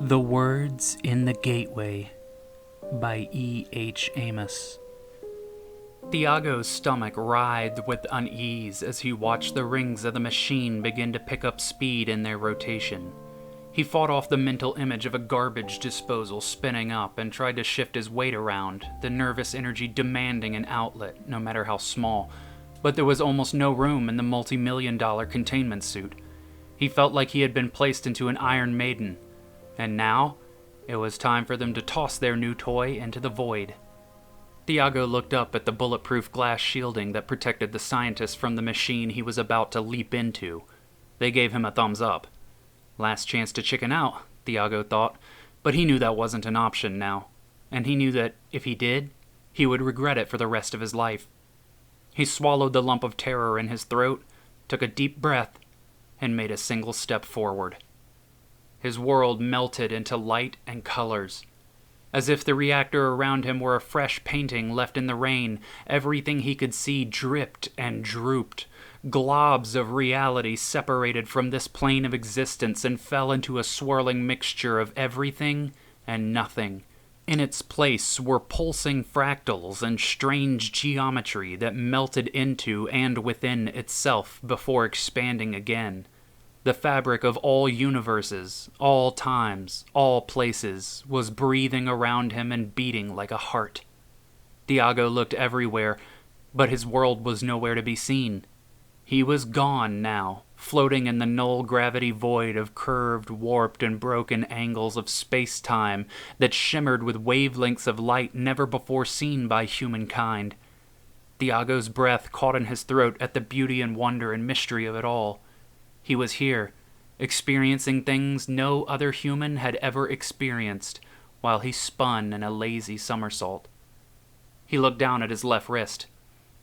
The Words in the Gateway by Amos. Thiago's stomach writhed with unease as he watched the rings of the machine begin to pick up speed in their rotation. He fought off the mental image of a garbage disposal spinning up and tried to shift his weight around, the nervous energy demanding an outlet, no matter how small. But there was almost no room in the multi-million-dollar containment suit. He felt like he had been placed into an Iron Maiden. And now, it was time for them to toss their new toy into the void. Thiago looked up at the bulletproof glass shielding that protected the scientist from the machine he was about to leap into. They gave him a thumbs up. Last chance to chicken out, Thiago thought, but he knew that wasn't an option now. And he knew that, if he did, he would regret it for the rest of his life. He swallowed the lump of terror in his throat, took a deep breath, and made a single step forward. His world melted into light and colors. As if the reactor around him were a fresh painting left in the rain, everything he could see dripped and drooped. Globs of reality separated from this plane of existence and fell into a swirling mixture of everything and nothing. In its place were pulsing fractals and strange geometry that melted into and within itself before expanding again. The fabric of all universes, all times, all places, was breathing around him and beating like a heart. Thiago looked everywhere, but his world was nowhere to be seen. He was gone now, floating in the null-gravity void of curved, warped, and broken angles of space-time that shimmered with wavelengths of light never before seen by humankind. Thiago's breath caught in his throat at the beauty and wonder and mystery of it all. He was here, experiencing things no other human had ever experienced, while he spun in a lazy somersault. He looked down at his left wrist.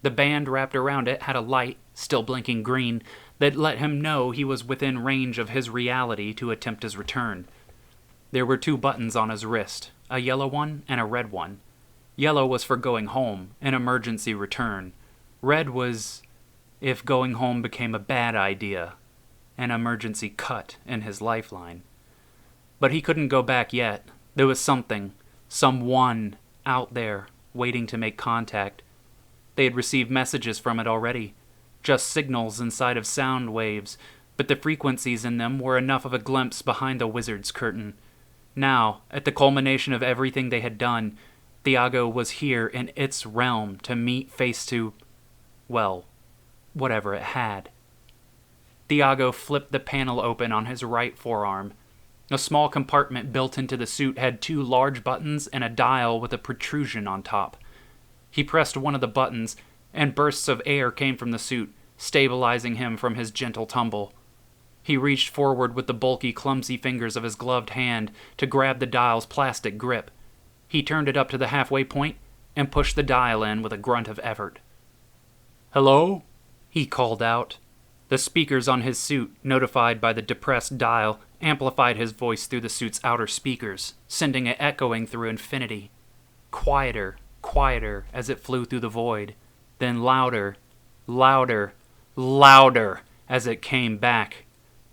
The band wrapped around it had a light, still blinking green, that let him know he was within range of his reality to attempt his return. There were 2 buttons on his wrist, a yellow one and a red one. Yellow was for going home, an emergency return. Red was if going home became a bad idea. An emergency cut in his lifeline. But he couldn't go back yet. There was someone out there, waiting to make contact. They had received messages from it already, just signals inside of sound waves, but the frequencies in them were enough of a glimpse behind the wizard's curtain. Now, at the culmination of everything they had done, Thiago was here in its realm to meet face to, well, whatever it had. Thiago flipped the panel open on his right forearm. A small compartment built into the suit had 2 large buttons and a dial with a protrusion on top. He pressed one of the buttons, and bursts of air came from the suit, stabilizing him from his gentle tumble. He reached forward with the bulky, clumsy fingers of his gloved hand to grab the dial's plastic grip. He turned it up to the halfway point and pushed the dial in with a grunt of effort. "Hello?" he called out. The speakers on his suit, notified by the depressed dial, amplified his voice through the suit's outer speakers, sending it echoing through infinity. Quieter, quieter as it flew through the void, then louder, louder, louder as it came back.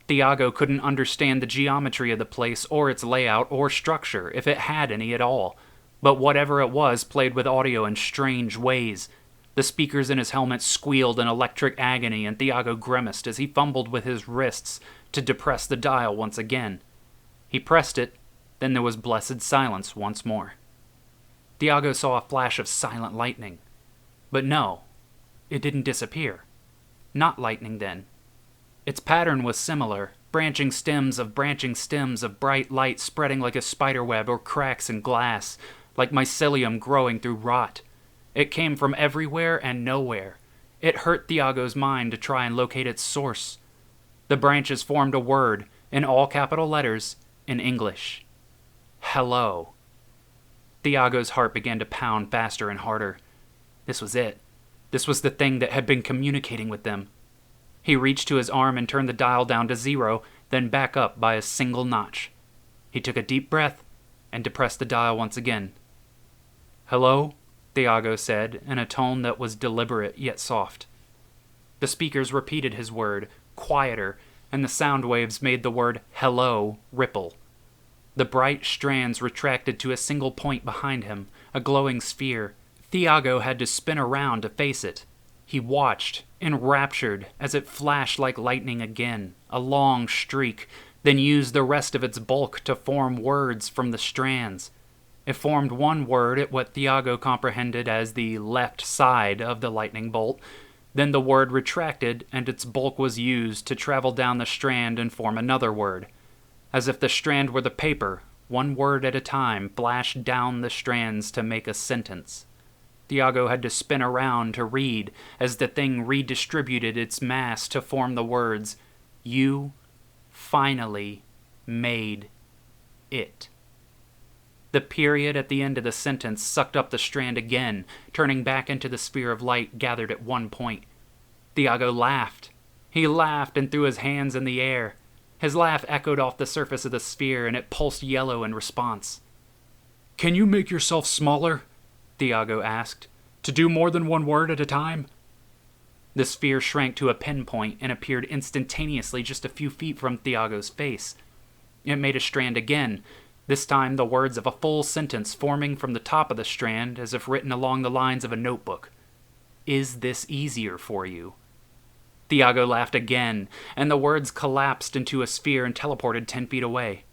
Thiago couldn't understand the geometry of the place or its layout or structure, if it had any at all, but whatever it was played with audio in strange ways. The speakers in his helmet squealed in electric agony, and Thiago grimaced as he fumbled with his wrists to depress the dial once again. He pressed it, then there was blessed silence once more. Thiago saw a flash of silent lightning. But no, it didn't disappear. Not lightning, then. Its pattern was similar, branching stems of bright light spreading like a spiderweb or cracks in glass, like mycelium growing through rot. It came from everywhere and nowhere. It hurt Thiago's mind to try and locate its source. The branches formed a word, in all capital letters, in English. Hello. Thiago's heart began to pound faster and harder. This was it. This was the thing that had been communicating with them. He reached to his arm and turned the dial down to 0, then back up by a single notch. He took a deep breath and depressed the dial once again. Hello? Thiago said, in a tone that was deliberate yet soft. The speakers repeated his word, quieter, and the sound waves made the word hello ripple. The bright strands retracted to a single point behind him, a glowing sphere. Thiago had to spin around to face it. He watched, enraptured, as it flashed like lightning again, a long streak, then used the rest of its bulk to form words from the strands. It formed one word at what Thiago comprehended as the left side of the lightning bolt. Then the word retracted, and its bulk was used to travel down the strand and form another word. As if the strand were the paper, one word at a time flashed down the strands to make a sentence. Thiago had to spin around to read as the thing redistributed its mass to form the words, "You finally made it." The period at the end of the sentence sucked up the strand again, turning back into the sphere of light gathered at one point. Thiago laughed. He laughed and threw his hands in the air. His laugh echoed off the surface of the sphere, and it pulsed yellow in response. "Can you make yourself smaller?" Thiago asked. "To do more than one word at a time?" The sphere shrank to a pinpoint and appeared instantaneously just a few feet from Thiago's face. It made a strand again, this time the words of a full sentence forming from the top of the strand as if written along the lines of a notebook. "Is this easier for you?" Thiago laughed again, and the words collapsed into a sphere and teleported 10 feet away.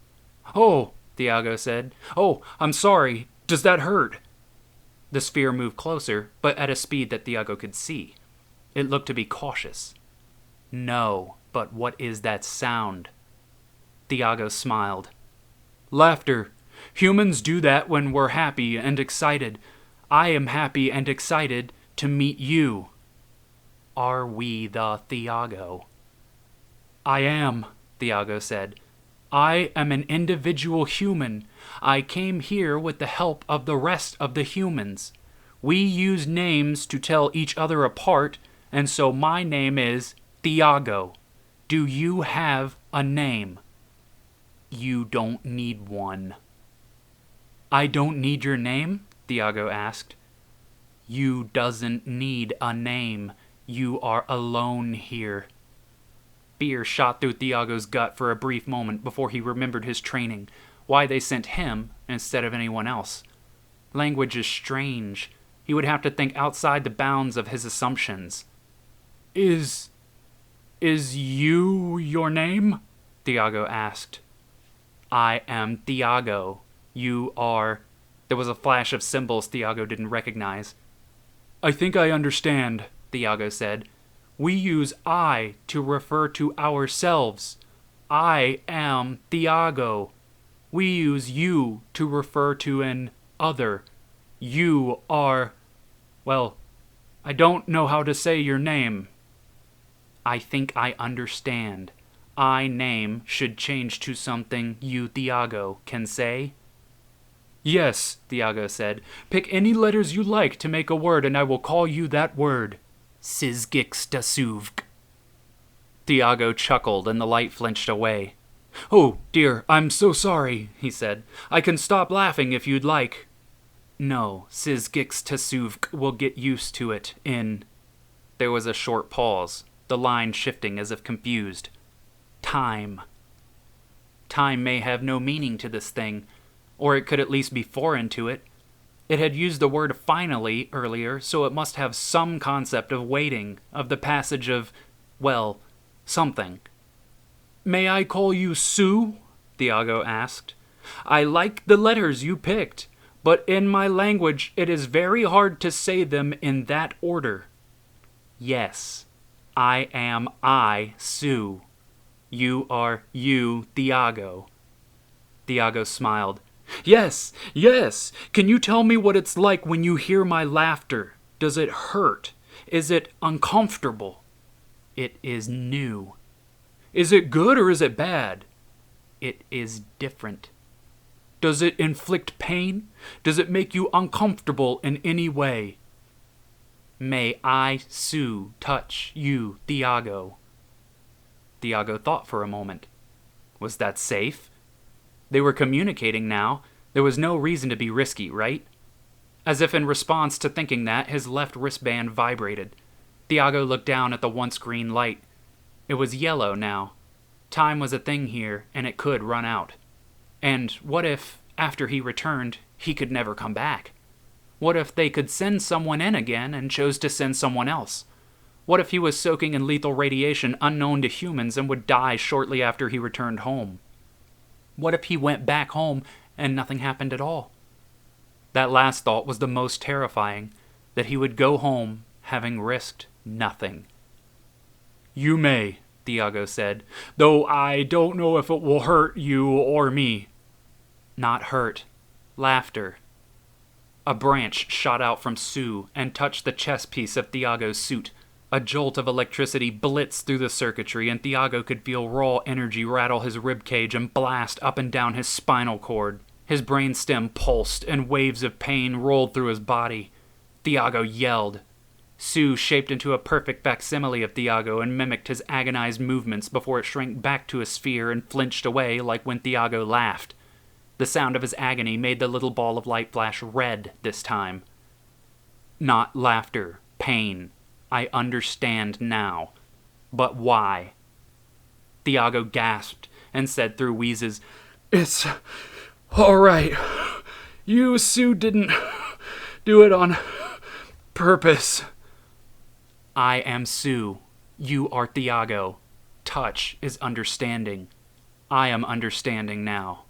"Oh," Thiago said. "Oh, I'm sorry. Does that hurt?" The sphere moved closer, but at a speed that Thiago could see. It looked to be cautious. "No, but what is that sound?" Thiago smiled. "Laughter. Humans do that when we're happy and excited. I am happy and excited to meet you." "Are we the Thiago?" "I am," Thiago said. "I am an individual human. I came here with the help of the rest of the humans. We use names to tell each other apart, and so my name is Thiago. Do you have a name?" "You don't need one." "I don't need your name?" Thiago asked. "You doesn't need a name. You are alone here." Fear shot through Thiago's gut for a brief moment before he remembered his training, why they sent him instead of anyone else. Language is strange. He would have to think outside the bounds of his assumptions. Is you your name?" Thiago asked. "I am Thiago. You are..." There was a flash of symbols Thiago didn't recognize. "I think I understand," Thiago said. "We use I to refer to ourselves. I am Thiago. We use you to refer to an other. You are... Well, I don't know how to say your name." "I think I understand. I name should change to something you, Thiago, can say?" "Yes," Thiago said. "Pick any letters you like to make a word and I will call you that word." "Sizgixtasuvk." Thiago chuckled and the light flinched away. "Oh, dear, I'm so sorry," he said. "I can stop laughing if you'd like." "No, Sizgixtasuvk will get used to it in..." There was a short pause, the line shifting as if confused. "Time." Time may have no meaning to this thing, or it could at least be foreign to it. It had used the word finally earlier, so it must have some concept of waiting, of the passage of, well, something. "May I call you Sue?" Thiago asked. "I like the letters you picked, but in my language it is very hard to say them in that order." "Yes, I am Sue. You are you, Thiago." Thiago smiled. Yes. Can you tell me what it's like when you hear my laughter? Does it hurt? Is it uncomfortable?" "It is new." "Is it good or is it bad?" "It is different." "Does it inflict pain? Does it make you uncomfortable in any way?" "May I, Sue, touch you, Thiago?" Thiago thought for a moment. Was that safe? They were communicating now. There was no reason to be risky, right? As if in response to thinking that, his left wristband vibrated. Thiago looked down at the once green light. It was yellow now. Time was a thing here, and it could run out. And what if, after he returned, he could never come back? What if they could send someone in again and chose to send someone else? What if he was soaking in lethal radiation unknown to humans and would die shortly after he returned home? What if he went back home and nothing happened at all? That last thought was the most terrifying, that he would go home having risked nothing. "You may," Thiago said, "though I don't know if it will hurt you or me." "Not hurt. Laughter." A branch shot out from Sue and touched the chest piece of Thiago's suit. A jolt of electricity blitzed through the circuitry, and Thiago could feel raw energy rattle his ribcage and blast up and down his spinal cord. His brainstem pulsed, and waves of pain rolled through his body. Thiago yelled. Sue shaped into a perfect facsimile of Thiago and mimicked his agonized movements before it shrank back to a sphere and flinched away like when Thiago laughed. The sound of his agony made the little ball of light flash red this time. "Not laughter, pain. I understand now. But why?" Thiago gasped and said through wheezes, "It's all right. You, Sue, didn't do it on purpose." "I am Sue. You are Thiago. Touch is understanding. I am understanding now.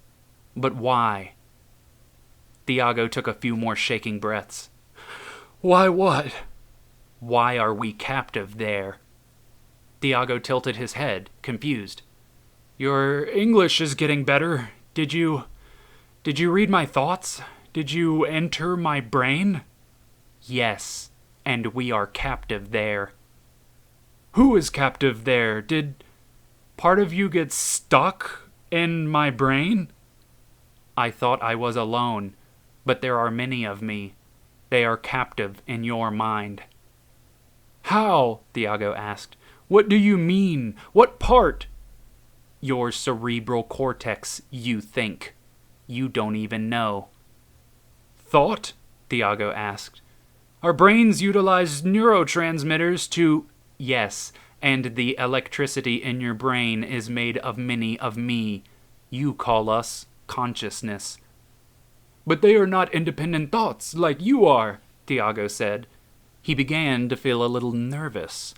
But why?" Thiago took a few more shaking breaths. "Why what?" "Why are we captive there?" Thiago tilted his head, confused. "Your English is getting better. Did you read my thoughts? Did you enter my brain?" "Yes, and we are captive there." "Who is captive there? Did part of you get stuck in my brain?" "I thought I was alone, but there are many of me. They are captive in your mind." "How?" Thiago asked. "What do you mean? What part?" "Your cerebral cortex, you think. You don't even know." "Thought?" Thiago asked. "Our brains utilize neurotransmitters to—" "Yes, and the electricity in your brain is made of many of me. You call us consciousness." "But they are not independent thoughts, like you are," Thiago said. He began to feel a little nervous.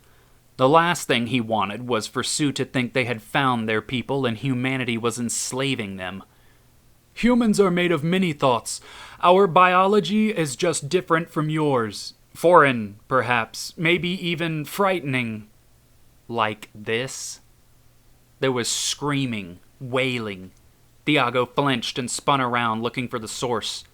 The last thing he wanted was for Sue to think they had found their people and humanity was enslaving them. "Humans are made of many thoughts. Our biology is just different from yours. Foreign, perhaps. Maybe even frightening." "Like this?" There was screaming, wailing. Thiago flinched and spun around, looking for the source.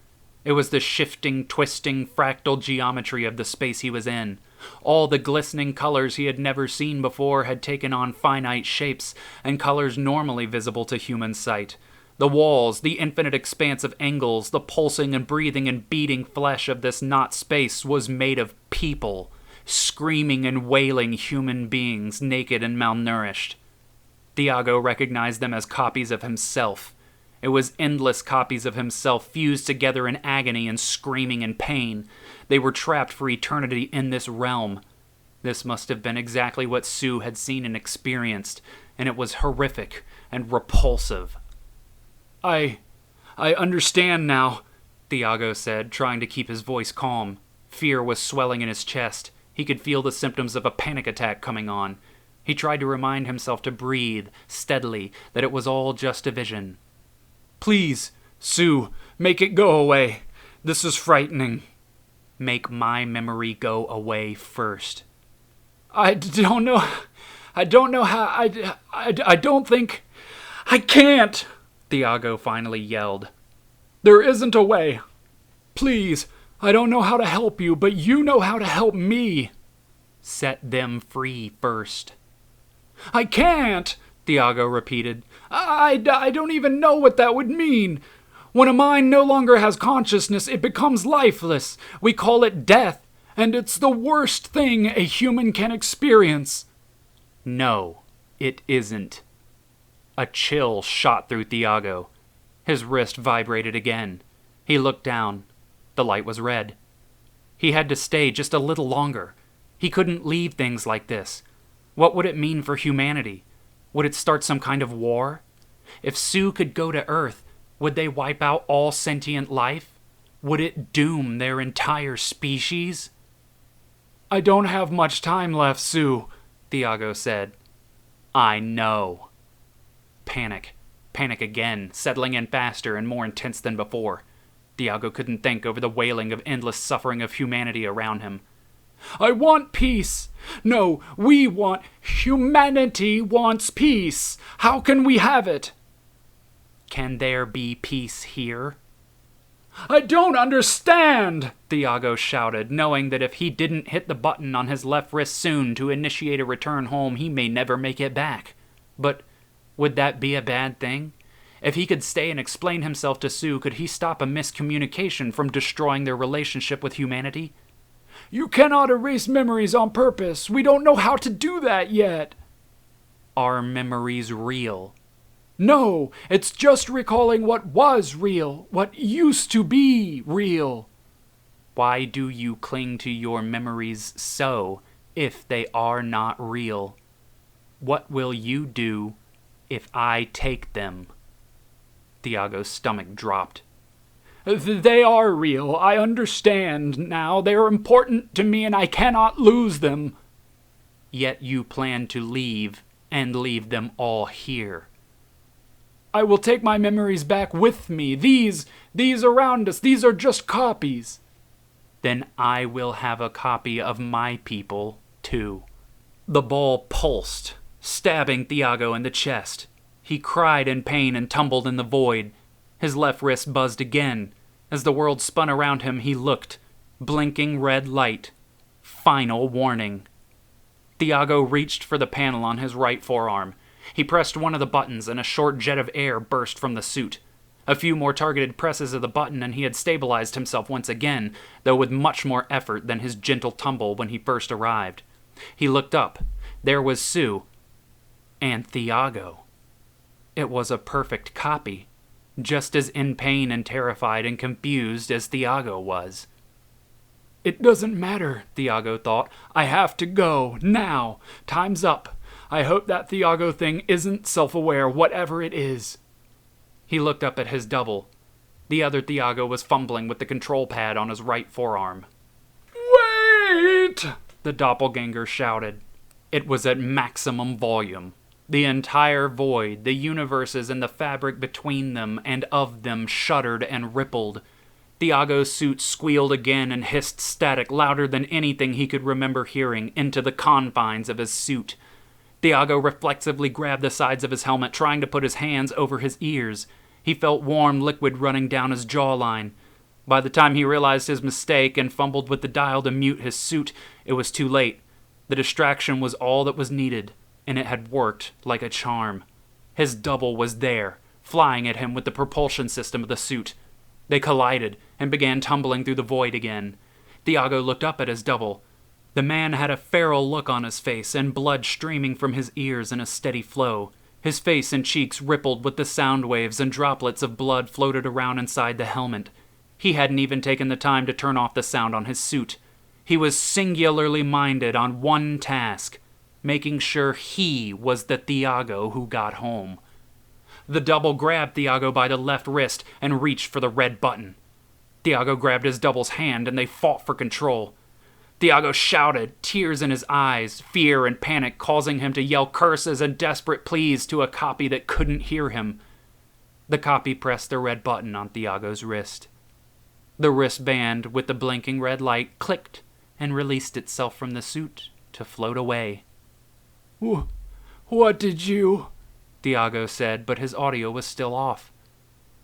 It was the shifting, twisting, fractal geometry of the space he was in. All the glistening colors he had never seen before had taken on finite shapes, and colors normally visible to human sight. The walls, the infinite expanse of angles, the pulsing and breathing and beating flesh of this not space was made of people, screaming and wailing human beings, naked and malnourished. Thiago recognized them as copies of himself. It was endless copies of himself fused together in agony and screaming in pain. They were trapped for eternity in this realm. This must have been exactly what Sue had seen and experienced, and it was horrific and repulsive. I understand now," Thiago said, trying to keep his voice calm. Fear was swelling in his chest. He could feel the symptoms of a panic attack coming on. He tried to remind himself to breathe steadily, that it was all just a vision. "Please, Sue, make it go away. This is frightening." "Make my memory go away first." I don't know how, I don't think, I can't," Thiago finally yelled. "There isn't a way. Please, I don't know how to help you, but you know how to help me." "Set them free first." "I can't," Thiago repeated. I don't even know what that would mean. When a mind no longer has consciousness, it becomes lifeless. We call it death, and it's the worst thing a human can experience." "No, it isn't." A chill shot through Thiago. His wrist vibrated again. He looked down. The light was red. He had to stay just a little longer. He couldn't leave things like this. What would it mean for humanity? Would it start some kind of war? If Sue could go to Earth, Would they wipe out all sentient life? Would it doom their entire species? "I don't have much time left, Sue," Thiago said. "I know." Panic. Panic again, settling in faster and more intense than before. Thiago couldn't think over the wailing of endless suffering of humanity around him. "I want peace. No, humanity wants peace. How can we have it?" "Can there be peace here?" "I don't understand!" Thiago shouted, knowing that if he didn't hit the button on his left wrist soon to initiate a return home, he may never make it back. But would that be a bad thing? If he could stay and explain himself to Sue, could he stop a miscommunication from destroying their relationship with humanity? "You cannot erase memories on purpose. We don't know how to do that yet." "Are memories real?" "No, it's just recalling what was real, what used to be real." "Why do you cling to your memories so, if they are not real? What will you do if I take them?" Thiago's stomach dropped. "They are real. I understand now. They are important to me and I cannot lose them." "Yet you plan to leave and leave them all here." "I will take my memories back with me. These around us, these are just copies." "Then I will have a copy of my people, too." The ball pulsed, stabbing Thiago in the chest. He cried in pain and tumbled in the void. His left wrist buzzed again. As the world spun around him, he looked. Blinking red light. Final warning. Thiago reached for the panel on his right forearm. He pressed one of the buttons and a short jet of air burst from the suit. A few more targeted presses of the button and he had stabilized himself once again, though with much more effort than his gentle tumble when he first arrived. He looked up. There was Sue. And Thiago. It was a perfect copy, just as in pain and terrified and confused as Thiago was. "It doesn't matter," Thiago thought. "I have to go, now. Time's up. I hope that Thiago thing isn't self-aware, whatever it is." He looked up at his double. The other Thiago was fumbling with the control pad on his right forearm. "Wait!" the doppelganger shouted. It was at maximum volume. The entire void, the universes and the fabric between them and of them shuddered and rippled. Thiago's suit squealed again and hissed static louder than anything he could remember hearing into the confines of his suit. Thiago reflexively grabbed the sides of his helmet, trying to put his hands over his ears. He felt warm liquid running down his jawline. By the time he realized his mistake and fumbled with the dial to mute his suit, it was too late. The distraction was all that was needed, and it had worked like a charm. His double was there, flying at him with the propulsion system of the suit. They collided and began tumbling through the void again. Thiago looked up at his double. The man had a feral look on his face and blood streaming from his ears in a steady flow. His face and cheeks rippled with the sound waves and droplets of blood floated around inside the helmet. He hadn't even taken the time to turn off the sound on his suit. He was singularly minded on one task, making sure he was the Thiago who got home. The double grabbed Thiago by the left wrist and reached for the red button. Thiago grabbed his double's hand and they fought for control. Thiago shouted, tears in his eyes, fear and panic causing him to yell curses and desperate pleas to a copy that couldn't hear him. The copy pressed the red button on Thiago's wrist. The wristband with the blinking red light clicked and released itself from the suit to float away. "What did you?" Thiago said, but his audio was still off.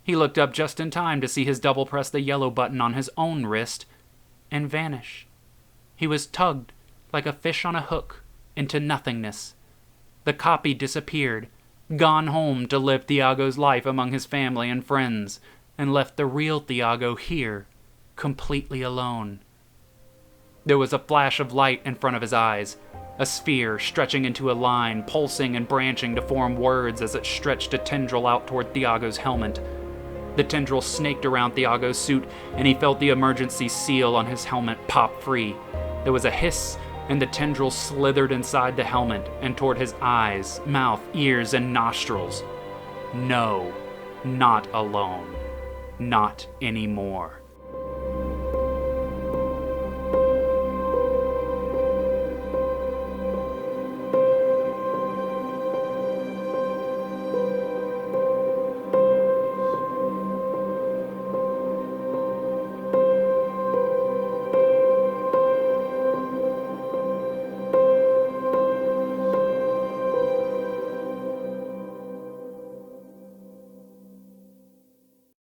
He looked up just in time to see his double press the yellow button on his own wrist and vanish. He was tugged, like a fish on a hook, into nothingness. The copy disappeared, gone home to live Thiago's life among his family and friends, and left the real Thiago here, completely alone. There was a flash of light in front of his eyes, a sphere stretching into a line, pulsing and branching to form words as it stretched a tendril out toward Thiago's helmet. The tendril snaked around Thiago's suit, and he felt the emergency seal on his helmet pop free. There was a hiss, and the tendril slithered inside the helmet and toward his eyes, mouth, ears, and nostrils. No. Not alone. Not anymore.